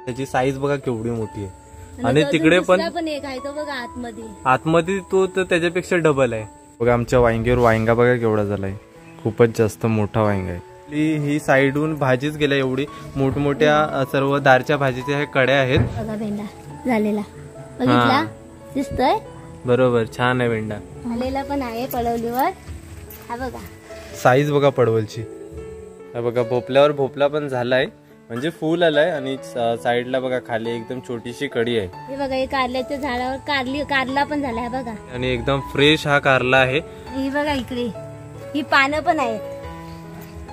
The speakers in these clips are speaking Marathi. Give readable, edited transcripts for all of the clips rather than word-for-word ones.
त्याची साईज बघा केवढी मोठी आहे। आणि तिकडे पण एक आहे तो बघा आतमध्ये तो तर त्याच्यापेक्षा डबल आहे बघा। आमच्या वांग्यावर वांगा बघा केवढा झालाय, खूपच जास्त मोठा वांगा आहे। ही साईडून भाजीच गेल्या, एवढी मोठमोठ्या सर्व दारच्या भाजीच्या ह्या कड्या आहेत बघा। भेंडा झालेला बघितला दिसतोय बरोबर, छान आहे भेंडा झालेला पण आहे पडवलीवर। हा बघा साईज बघा पडवलची, हा बघा भोपल्यावर भोपला पण झालाय म्हणजे फुल आलाय। आणि साईडला बघा खाली एकदम छोटीशी कडी आहे। हे बघा हे कारल्याच्या झाडावर कारला पण झालाय बघा, आणि एकदम फ्रेश हा कारला आहे। ही बघा इकडे ही पानं पण आहेत,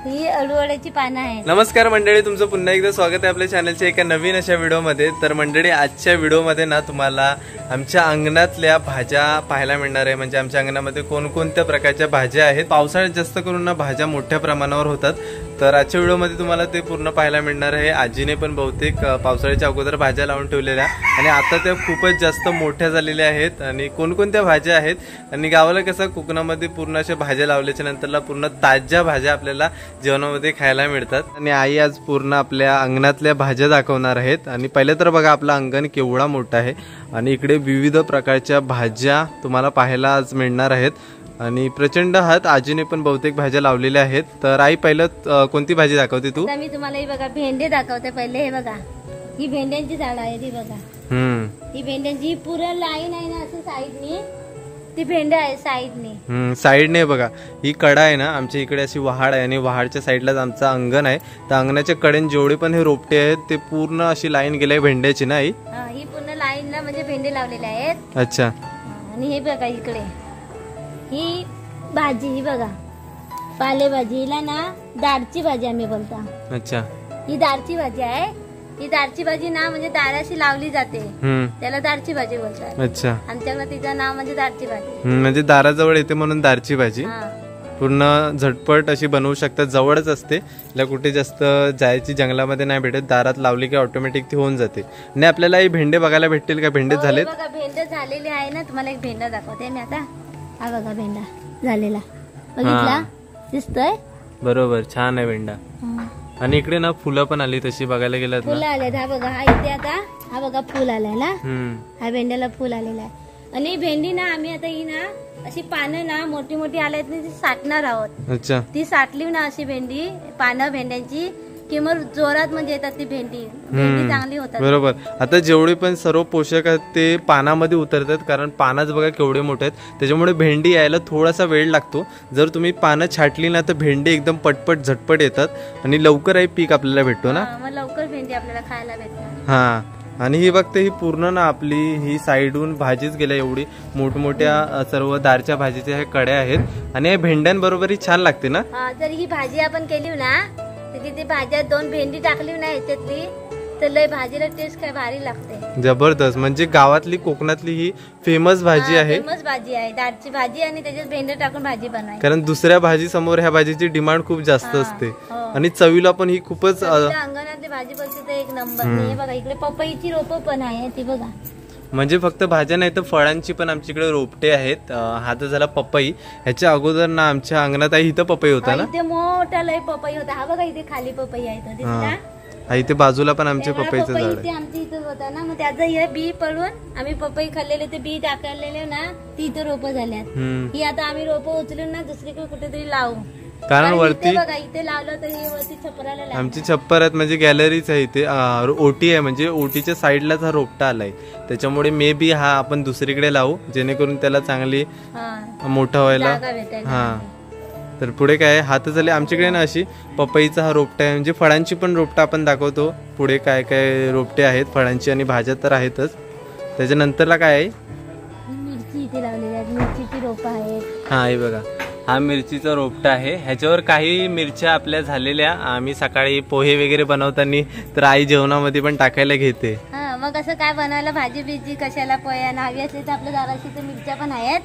ही अळूवड्याची पानं आहेत। नमस्कार मंडळी, तुमचं पुन्हा एकदा स्वागत आहे आपल्या चॅनलच्या एका नवीन अशा व्हिडिओमध्ये। तर मंडळी आजच्या व्हिडिओमध्ये ना तुम्हाला आमच्या अंगणातल्या भाज्या पाहायला मिळणार आहे। म्हणजे आमच्या अंगणामध्ये कोणकोणत्या प्रकारच्या भाज्या आहेत। पावसाळ्यात जास्त करून ना भाज्या मोठ्या प्रमाणावर होतात, तर आजच्या व्हिडिओमध्ये तुम्हाला ते पूर्ण पाहायला मिळणार आहे। आजीने पण बहुतेक पावसाळ्याच्या अगोदर भाज्या लावून ठेवलेल्या आणि आता त्या खूपच जास्त मोठ्या झालेल्या आहेत। आणि कोणकोणत्या भाज्या आहेत, आणि गावाला कसं कोकणामध्ये पूर्ण अशा भाज्या लावल्याच्या नंतरला पूर्ण ताज्या भाज्या आपल्याला जेवणामध्ये खायला मिळतात। आणि आई आज पूर्ण आपल्या अंगणातल्या भाज्या दाखवणार आहेत। आणि पहिले तर बघा आपलं अंगण केवढा मोठा आहे, आणि इकडे विविध प्रकारच्या भाज्या तुम्हाला पाहायला आज मिळणार आहेत। आणि प्रचंड हात आजीने पण बहुतेक भाज्या लावलेल्या आहेत। तर आई पहिलं कोणती भाजी दाखवते तू? मी तुम्हाला ही बघा भेंडे दाखवते पहिले। हे बघा ही भेंड्यांची झाड आहे, ती बघा ही भेंड्यांची पूर्ण लाईन आहे ना असं साईडनी, ती भेंडे आहे साईडने साईडने बघा ही कडा आहे ना, आमच्या इकडे अशी वहाड आहे आणि वहाडच्या साईडलाच आमचं अंगण आहे। तर अंगणाच्या कडेन जेवढे पण हे रोपटे आहेत ते पूर्ण अशी लाईन गेले भेंड्याची ना आई? ही पूर्ण लाईन ना म्हणजे भेंडे लावलेले आहेत। अच्छा, आणि हे बघा इकडे ही भाजी, ही बघा पालेभाजी, हिला ना दारची भाजी आम्ही बोलता। अच्छा, ही दारची भाजी आहे। ही दारची भाजी ना म्हणजे दाराशी लावली जाते, त्याला दारची भाजी बोलतात। अच्छा, आमच्याकडे तिचं नाव म्हणजे दारची भाजी, म्हणजे दाराजवळ येते म्हणून दारची भाजी। पूर्ण झटपट अशी बनवू शकतात, जवळच असते, तिला कुठे जास्त जायची जंगलामध्ये नाही भेटत, दारात लावली की ऑटोमॅटिक ती होऊन जाते। आणि आपल्याला हे भेंडे बघायला भेटतील का? भेंडे झाले बघा, भेंडे झालेले आहे ना। तुम्हाला एक भेंडा दाखवते मी आता। हा बघा भेंडा झालेला बघितला दिसतोय बरोबर, छान आहे भेंडा। आणि इकडे ना फुलं पण आली तशी बघायला गेलं फुलं आले। हा बघा हा इथे आता हा बघा फुल आलाय ना, हा भेंड्याला फुल आलेला आहे। आणि भेंडी ना आम्ही आता ही ना अशी पानं ना मोठी मोठी आल्यात ना ती साठणार आहोत। अच्छा, ती साठली ना अशी भेंडी पानं भेंड्यांची कि मग जोरात म्हणजे येतात ती भेंडी चांगली होतात बरोबर। आता जेवढे पण सर्व पोषक आहेत ते पानामध्ये उतरतात, कारण पानाच बघा केवढे मोठे आहेत, त्याच्यामुळे भेंडी यायला थोडासा वेळ लागतो। जर तुम्ही पानं छाटली ना तर भेंडी एकदम पटपट झटपट येतात आणि लवकर पीक आपल्याला भेटतो ना, मग लवकर भेंडी आपल्याला खायला भेटतात। हा, आणि ही बघते ही पूर्ण ना आपली ही साईडून भाजीच गेल्या, एवढी मोठमोठ्या सर्व दारच्या भाजीच्या ह्या कड्या आहेत। आणि या भेंड्यांबरोबर ही छान लागते ना। जर ही भाजी आपण केली ना तर किती भाज्यात दोन भेंडी टाकली ना ह्याच्यातली तर लय भाजीला टेस्ट काय भारी लागते, जबरदस्त। म्हणजे गावातली कोकणातली ही फेमस भाजी आहे, फेमस भाजी आहे दारची भाजी, आणि त्याच्यात भेंडे टाकून भाजी बनवायची। कारण दुसऱ्या भाजी समोर ह्या भाजीची डिमांड खूप जास्त असते, आणि चवीला पण ही खूपच अंगणातली भाजी बोलते तर एक नंबर। हे बघा इकडे पपईची रोपं पण आहे, ती बघा। म्हणजे फक्त भाज्या नाही तर फळांची पण आमच्याकडे रोपटे आहेत। हा तर झाला पपई, ह्याच्या अगोदर ना आमच्या अंगणात इथं पपई होता ना, इथे मोठा लय पपई होता। हा बघा इथे खाली पपई आहे, इथे बाजूला पण आमचे पपईचं झाड आहे, आमच्या इथं होता ना, मग त्याचं हे बी पडून आम्ही पपई खाल्लेले ते बी टाकलेले ना, ती इथं रोपं झाल्यात। ही आता आम्ही रोपं उचलून ना दुसरीकडे कुठेतरी लावू, कारण वरती बघा इथे लावलं तर हे वरती छपराला आमची छप्पर आहेत, म्हणजे गॅलरीच आहे इथे, ओटी आहे, म्हणजे ओटीच्या साईडलाच हा रोपटा आलाय, त्याच्यामुळे मे बी हा आपण दुसरीकडे लावू जेणेकरून त्याला चांगली मोठा व्हायला। हा, तर पुढे काय हात झाले आमच्याकडे ना अशी पपईचा हा रोपटा आहे, म्हणजे फळांची पण रोपटा आपण दाखवतो पुढे काय काय रोपटे आहेत फळांची, आणि भाज्या तर आहेतच। त्याच्यानंतरला काय आहे, मिरची इथे लावलेली आहे, मिरचीची रोपं आहेत। हा हे बघा हा मिरचीचा रोपटा आहे, ह्याच्यावर काही मिरच्या आपल्या झालेल्या आम्ही सकाळी पोहे वगैरे बनवताना तर आई जेवणामध्ये पण टाकायला घेते। मग असं काय बनवायला भाजी बिजी कशाला पोह्या हवी असली तर आपल्या दाराशी तर मिरच्या पण आहेत,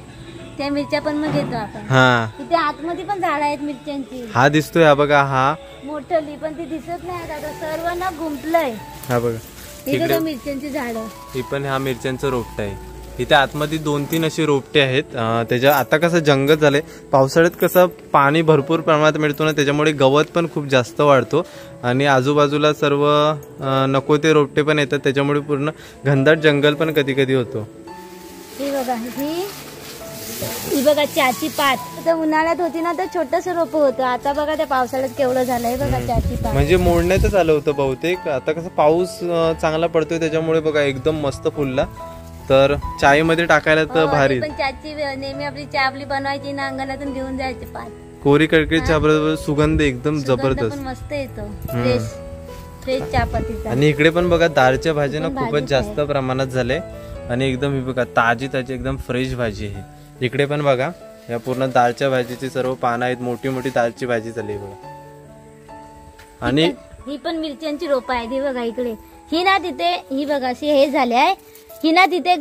त्या मिरच्या पण मग घेतो आपण। हा, इथे आतमध्ये पण झाड आहेत मिरच्यांची, हा दिसतोय हा बघा, हा मोठली पण ती दिसत नाही आता सर्व ना गुंपलंय। हा बघा इकडे मिरच्यांची झाड, ही पण हा मिरच्यांचं रोपटा आहे। इथे आतमध्ये 2-3 अशी रोपटे आहेत. त्याच्या आता कसं जंगल झालंय, पावसाळ्यात कसं पाणी भरपूर प्रमाणात मिळतो ना, त्याच्यामुळे गवत पण खूप जास्त वाढतो आणि आजूबाजूला सर्व नको ते रोपटे पण येतात, त्याच्यामुळे पूर्ण घनदाट जंगल पण कधी कधी होतो. ही बघा ही बघा चहाची पात. आता उन्हाळ्यात होती ना तर छोटस रोप होतं, आता बघा त्या पावसाळ्यात केवढं झालंय बघा चहाची पात. म्हणजे मोडण्यातच आलं होतं बहुतेक. आता कसं पाऊस चांगला पडतोय त्याच्यामुळे बघा एकदम मस्त फुलला. तर चायमध्ये टाकायला तर भारी. पण चहाची नेहमी आपली चहा आपली बनवायची ना, अंगणातून घेऊन जायची पात. कोरी कडकडीत चहा बरोबर सुगंध एकदम जबरदस्त मस्त येतो, फ्रेश फ्रेश चहापत्तीचा. आणि इकडे पण बघा दाळच्या भाजी ना खूपच जास्त प्रमाणात झाले आणि एकदम ही बघा ताजी ताजी एकदम फ्रेश भाजी आहे. इकडे पण बघा या पूर्ण दाळच्या भाजीची सर्व पानं आहेत, मोठी मोठी दाळची भाजी झाली बघा. आणि ही पण मिरच्यांची रोपं आहेत. ही बघा इकडे ही ना तिथे ही बघा अशी हे झाले आहे. ही ना तिथे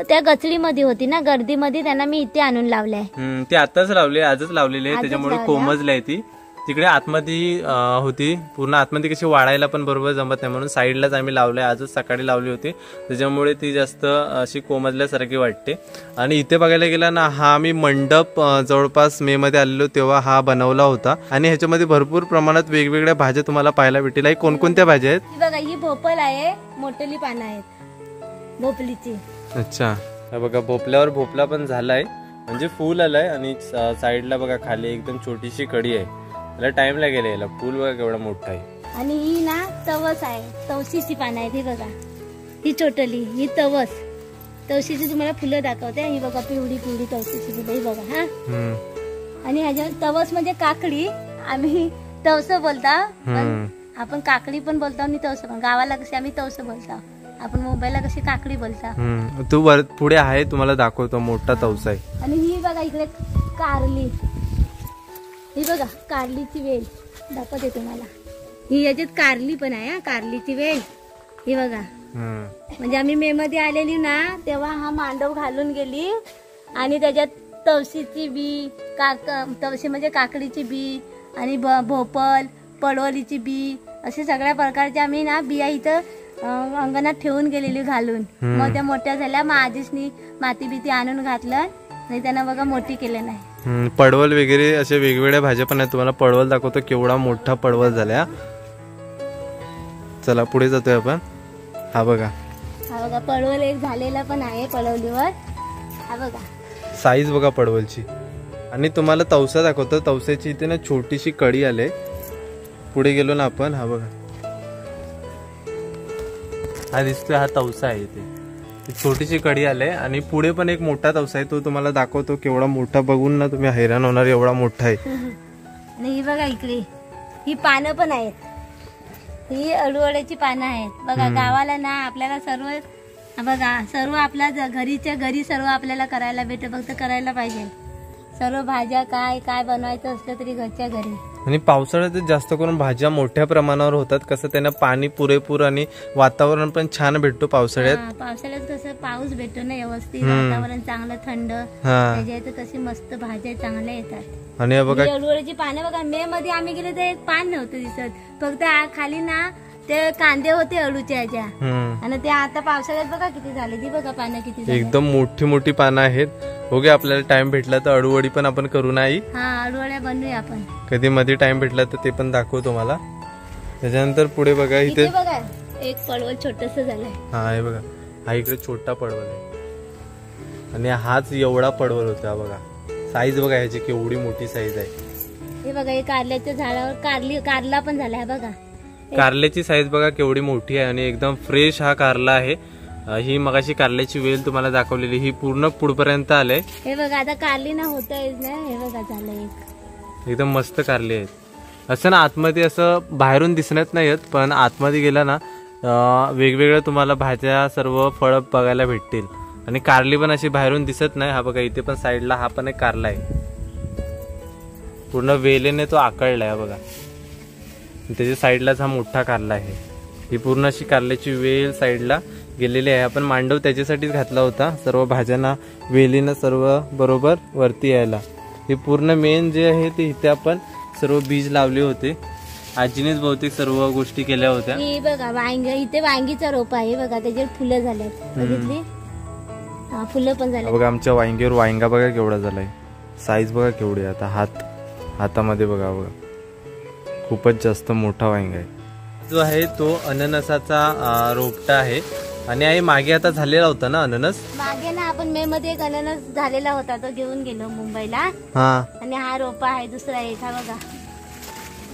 त्या गचडीमध्ये होती ना, गर्दीमध्ये, त्यांना मी इथे आणून लावलंय. ते आताच लावले, आजच लावलेले आहे, त्याच्यामुळे कोमजले ती. तिकडे आतमध्ये होती, पूर्ण आतमध्ये कशी वाढायला पण बरोबर जमत नाही म्हणून साईडलाच आम्ही लावलंय. आजच सकाळी लावली होती, त्याच्यामुळे ती जास्त अशी कोमजल्यासारखी वाटते. आणि इथे बघायला गेला ना, हा आम्ही मंडप जवळपास मे मध्ये आलेलो तेव्हा हा बनवला होता. आणि ह्याच्यामध्ये भरपूर प्रमाणात वेगवेगळ्या भाज्या तुम्हाला पाहायला भेटतील. आई कोणकोणत्या भाज्या आहेत? बघा ही भोपळ आहे, मोठली पानं आहेत भोपलीची. अच्छा, बघा भोपल्यावर भोपला पण झालाय, म्हणजे फुल आलाय. आणि साईडला बघा खाली एकदम छोटीशी कडी आहे, त्याला टाइम लागेल यायला. फुल बघा केवढा मोठा आहे. आणि ही ना तवस आहे, तवशीची पानं आहेत. ही बघा ही छोटली, ही तवस. तवशीची तुम्हाला फुलं दाखवते. ही बघा पिवळी पिवळी तवशीची फुलं, ही बघा. हा, आणि ह्याच्यावर तवस म्हणजे काकडी, आम्ही तवस बोलता, आपण काकडी पण बोलतो आणि तवस पण. गावाला कशी आम्ही तवस बोलतो, आपण मुंबईला कशी काकडी बोलता. तू पुढे आहे, तुम्हाला दाखवतो मोठा तवसा आहे. आणि ही बघा इकडे कारली, ही बघा कारलीची वेल दाखवते तुम्हाला. ही याच्यात कारली पण आहे, कारलीची वेल. ही बघा, म्हणजे आम्ही मे मध्ये आलेली ना तेव्हा हा मांडव घालून गेली आणि त्याच्यात तवशीची बी, तवशी म्हणजे काकडीची बी, आणि भोपळ, पडवलीची बी, असे सगळ्या प्रकारचे आम्ही ना बिया इथं अंगणात ठेवून गेलेली घालून. मग त्या मोठ्या झाल्या, मग आजीसनी माती बिती आणून घातलं, नाही त्यांना बघा मोठी केलं नाही. पडवल वगैरे अशा वेगवेगळ्या भाज्या पण आहेत. तुम्हाला पडवल दाखवतो, केवढा मोठा पडवल झाला. चला पुढे जातोय आपण. हा बघा, हा बघा पडवल एक झालेला पण आहे पडवलीवर. हा बघा साईज बघा पडवलची. आणि तुम्हाला तवसा दाखवतो, तवसाची इथे ना छोटीशी कडी आले. पुढे गेलो ना आपण, हा बघा हा दिसतोय, हा तवसा आहे. इथे छोटीशी कडी आले आणि पुढे पण एक मोठा तवसा आहे, तो तुम्हाला दाखवतो. केवढा मोठा, बघून ना तुम्ही हैराण होणार, एवढा मोठा आहे. आणि ही बघा इकडे ही पानं पण आहेत, ही अळूवड्याची पानं आहेत बघा. गावाला ना आपल्याला सर्व बघा, सर्व आपल्या घरीच्या घरी सर्व आपल्याला करायला भेटतं, फक्त करायला पाहिजे. सर्व भाज्या काय काय बनवायचं असलं तरी घरच्या घरी. आणि पावसाळ्यात जास्त करून भाज्या मोठ्या प्रमाणावर होतात. कसं त्यांना पाणी पुरेपूर आणि वातावरण पण छान भेटतो पावसाळ्यात. पावसाळ्यात कसं पाऊस भेटतो ना व्यवस्थित, वातावरण चांगलं थंड, त्याच्यात कशी मस्त भाज्या चांगल्या येतात. आणि बघा अळूवड्याची पानं बघा, मे मध्ये आम्ही गेले तर एक पान नव्हतं दिसत, फक्त खाली ना ते कांदे होते अळूच्या ह्याच्या. आणि ते आता पावसाळ्यात बघा किती झाले, ती बघा पानं किती झाली, एकदम मोठी मोठी पानं आहेत. ओके, आपल्याला टाइम भेटला तर अळूवडी पण आपण करू नाही. हा, अळूवड्या बनवूया आपण कधी मध्ये टाइम भेटला तर ते पण दाखवतो मला. त्याच्यानंतर पुढे बघा इथे बघा एक पडवल छोटस झालंय. हा हे बघा, हा इकडे छोटा पडवल आहे आणि हाच एवढा पडवल होता बघा. साईज बघा ह्याची केवढी मोठी साईज आहे. हे बघा, हे कारल्याच्या झाडावर कारला पण झालाय बघा. कारल्याची साईज बघा केवढी मोठी आहे आणि एकदम फ्रेश हा कारला आहे. ही मगाशी कारल्याची वेल तुम्हाला दाखवलेली, ही पूर्ण पुढपर्यंत आले. हे बघा आता कारली ना होत आहे ना, हे बघा झालंय एकदम मस्त कारली आहेत. असं ना आतमध्ये असं बाहेरून दिसण्यात नाही येत, पण आतमध्ये गेला ना वेगवेगळ्या तुम्हाला भाज्या सर्व फळ बघायला भेटतील. आणि कारली पण अशी बाहेरून दिसत नाही. हा बघा इथे पण साईडला हा पण एक कारला आहे, पूर्ण वेलेने तो आकळलाय. हा बघा त्याच्या साईडलाच हा मोठा कारला आहे. ही पूर्ण अशी कारल्याची वेल साईडला गेलेली आहे. आपण मांडव त्याच्यासाठीच घातला होता, सर्व भाज्यांना वेलीनं सर्व बरोबर वरती यायला. हे पूर्ण मेन जे आहे ते इथे आपण सर्व बीज लावले होते. आजीनेच बहुतेक सर्व गोष्टी केल्या होत्या. बघा वांगी, इथे वांगीचा रोप आहे बघा, त्याच्यावर फुलं झाल्यात बघितली. हा, फुलं पण झाले. बघा आमच्या वांग्यावर वांगा बघा केवढा झालाय, साईज बघा केवढी आता हातामध्ये बघा खूपच जास्त मोठा वांगा आहे. जो आहे तो अननसाचा रोपटा आहे आणि आई मागे आता झालेला होता ना अननस. मागे ना आपण मे मध्ये एक अननस झालेला होता, तो घेऊन गेलो मुंबईला. हा, आणि हा रोपा आहे दुसरा एक, हा बघा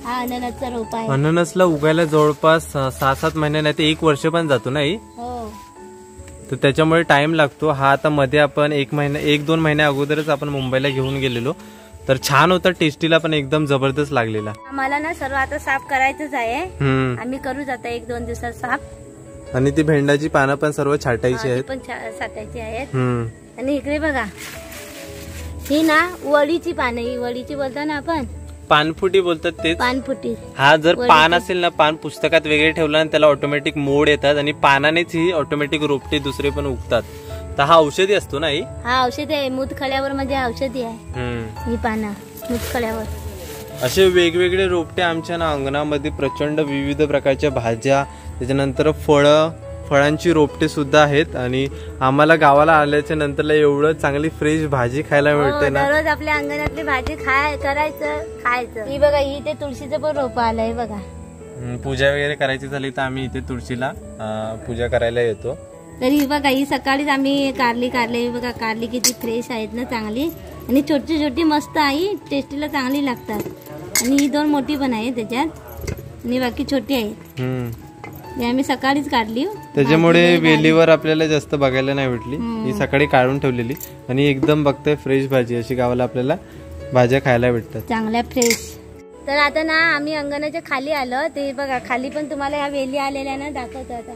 हा अननसचा रोपा आहे. अननसला उगायला जवळपास 6-7 महिने नाही ते 1 वर्ष पण जातो ना आई. हो, तर त्याच्यामुळे टाइम लागतो. हा आता मध्ये आपण 1-2 महिन्या अगोदरच आपण मुंबईला घेऊन गेलेलो, तर छान होता, टेस्टीला पण एकदम जबरदस्त लागलेला. आम्हाला ना सर्व आता साफ करायचंच आहे. आम्ही करूच आता 1-2 दिवसात साफ. आणि ती भेंडाची पानं पण सर्व छाटायची आहेत, पण साठायची आहेत. आणि इकडे बघा ही ना वडीची पानं, ही वडीची बोलता ना आपण, पानफुटी बोलतात ते. पानफुटी. हा जर पान असेल ना, पान पुस्तकात वेगळे ठेवलं ना त्याला ऑटोमॅटिक मोड येतात आणि पानानेच ही ऑटोमॅटिक रोपटे दुसरे पण उगतात. तर हा औषधी असतो ना आई. हा औषधी आहे, मूतखड्यावर म्हणजे औषधी आहे ही पानं मूतखड्यावर. असे वेगवेगळे रोपटे आमच्या ना अंगणामध्ये प्रचंड विविध प्रकारच्या भाज्या, त्याच्यानंतर फळांची रोपटे सुद्धा आहेत. आणि आम्हाला गावाला आल्याच्या नंतरला एवढं चांगली फ्रेश भाजी खायला मिळते ना. दररोज आपल्या अंगणातली भाजी खायचं. ही बघा, ही ते तुळशीचं पण रोप आलंय बघा. पूजा वगैरे करायची झाली तर आम्ही इथे तुळशीला पूजा करायला येतो. तर ही बघा, ही सकाळीच आम्ही कारली बघा, कारली किती फ्रेश आहेत ना, चांगली. आणि छोटी छोटी मस्त आहे, टेस्टीला चांगली लागतात. आणि ही 2 मोठी पण आहे त्याच्यात, आणि बाकी छोटी आहेत. आम्ही सकाळीच काढली, त्याच्यामुळे वेलीवर आपल्याला जास्त बघायला नाही भेटली. ही सकाळी काढून ठेवलेली आणि एकदम बघताय फ्रेश भाजी, अशी गावाला आपल्याला भाज्या खायला भेटतात चांगल्या फ्रेश. तर आता ना आम्ही अंगणाच्या खाली आलो, ते बघा खाली पण तुम्हाला ह्या वेली आलेल्या ना दाखवतो आता.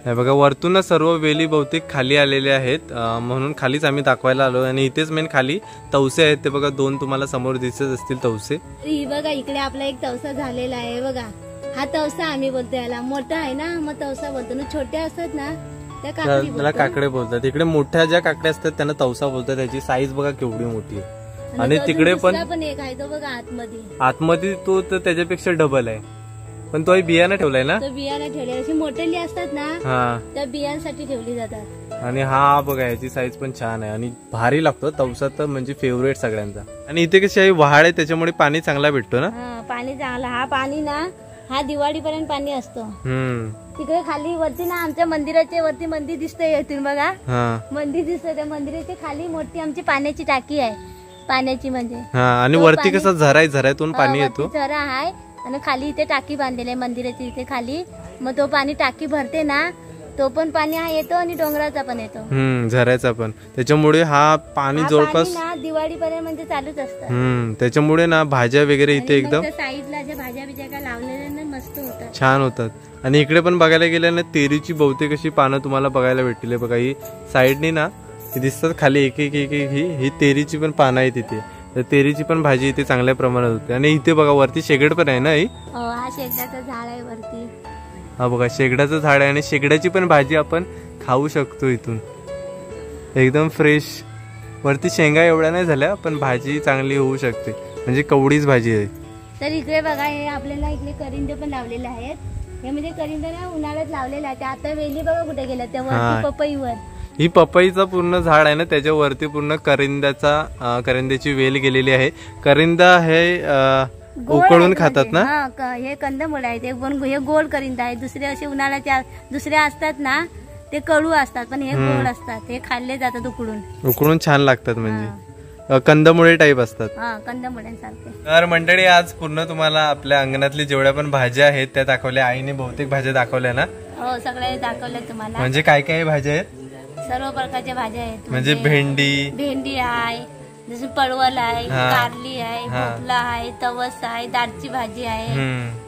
हे बघा वरतून सर्व वेली बहुतेक खाली आलेले आहेत, म्हणून खालीच आम्ही दाखवायला आलो. आणि इथेच मेन खाली तवसे आहेत, ते बघा 2 तुम्हाला समोर दिसत असतील तवसे. ही बघा इकडे आपला एक तवसा झालेला आहे बघा. हा तवसा आम्ही बोलतो याला, मोठा आहे ना मग तवसा बोलतो ना, छोट्या असतात ना त्याला काकडे बोलतात. इकडे मोठ्या ज्या काकड्या असतात त्यांना तवसा बोलतात. त्याची साईज बघा केवढी मोठी आहे. आणि तिकडे पण एक आहे तो बघा आतमध्ये तो तर त्याच्यापेक्षा डबल आहे, पण तो बियाणं ठेवलाय ना. बियाणं ठेवले, अशी मोठेली असतात ना त्या बियांसाठी ठेवली जातात. आणि हा बघा याची साईज पण छान आहे आणि भारी लागतो तवसा, तर म्हणजे फेवरेट सगळ्यांचा. आणि इथे कशी आहे वहाड आहे, त्याच्यामुळे पाणी चांगला भेटतो ना. पाणी चांगला, हा पाणी ना हा दिवाळीपर्यंत पाणी असतो. तिकडे खाली वरती ना आमच्या मंदिराच्या वरती मंदिर दिसतंय, येथून बघा मंदिर दिसतंय. त्या मंदिराच्या खाली मोठी आमची पाण्याची टाकी आहे, पाण्याची म्हणजे. आणि वरती कसं झरातून पाणी येतो, झरा आहे. आणि खाली इथे टाकी बांधलेली आहे मंदिराची इथे खाली, मग तो पाणी टाकी भरते ना, तो पण पाणी हा येतो आणि डोंगराचा पण येतो, झरायचा पण. त्याच्यामुळे हा पाणी जवळपास दिवाळीपर्यंत म्हणजे चालूच असतं. त्याच्यामुळे ना भाज्या वगैरे इथे एकदम साईडला ज्या भाज्या बिज्या काय लावलेल्या ना मस्त होतात, छान होतात. आणि इकडे पण बघायला गेल्या ना तेरीची बहुतेक अशी पानं तुम्हाला बघायला भेटतील. बघा ही साईडनी ना दिसतात खाली एक ही तेरीची पण पानं आहे तिथे. तर तेरीची पण भाजी इथे चांगल्या प्रमाणात होते. आणि इथे बघा वरती शेगड पण आहे ना. हा शेगडाचं झाड आहे वरती. हा बघा शेगडाचं झाड आहे आणि शेगडाची पण भाजी आपण खाऊ शकतो इथून, एकदम फ्रेश. वरती शेंगा एवढ्या नाही झाल्या पण भाजी चांगली होऊ शकते, म्हणजे कवडीच भाजी आहे. तर इकडे बघा हे आपल्याला इकडे करिंदे पण लावलेले आहेत. हे म्हणजे करिंदे ना उन्हाळ्यात लावलेले आहेत. आता वेली बघा कुठे गेल्या, त्या वरती पपईवर. ही पपईचा पूर्ण झाड आहे ना, त्याच्यावरती पूर्ण करिंद्याची वेल गेलेली आहे. करिंदा हे उकळून खातात ना. हे कंदमुळ आहे, हे गोड करिंदा आहे. दुसरे असे उन्हाळ्याच्या दुसरे असतात ना ते कडू असतात, पण हे गोड असतात, हे खाल्ले जातात उकळून छान लागतात, म्हणजे कंदमुळे टाईप असतात. कंदमुळ्यांसारखे. तर मंडळी आज पूर्ण तुम्हाला आपल्या अंगणातली जेवढ्या पण भाज्या आहेत त्या दाखवल्या. आईने बहुतेक भाज्या दाखवल्या ना. हो सगळ्या दाखवल्या तुम्हाला. म्हणजे काय काय भाज्या आहेत, सर्व प्रकारच्या भाज्या आहेत. म्हणजे भेंडी आहे, जसं पडवल आहे, कारली आहे, भोपळा आहे, तवस आहे, दाळची भाजी आहे.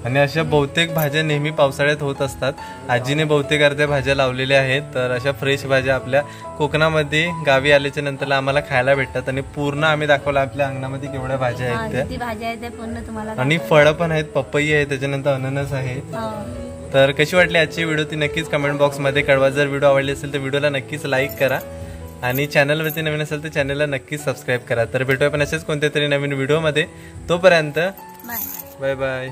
आणि अशा बहुतेक भाज्या नेहमी पावसाळ्यात होत असतात. आजीने बहुतेक अर्ध्या भाज्या लावलेल्या आहेत. तर अशा फ्रेश भाज्या आपल्या कोकणामध्ये गावी आल्याच्या नंतर आम्हाला खायला भेटतात. आणि पूर्ण आम्ही दाखवलं आपल्या अंगणामध्ये केवढ्या भाज्या आहेत त्या पूर्ण तुम्हाला. आणि फळं पण आहेत, पपई आहे, त्याच्यानंतर अननस आहे. तर कशी वाटली आजची व्हिडिओ ती नक्कीच कमेंट बॉक्समध्ये कळवा. जर व्हिडिओ आवडली असेल तर व्हिडिओला नक्कीच लाईक करा आणि चॅनलवरती नवीन असेल तर चॅनलला नक्कीच सबस्क्राईब करा. तर भेटूया पण असेच कोणत्या तरी नवीन व्हिडिओमध्ये. तोपर्यंत बाय बाय.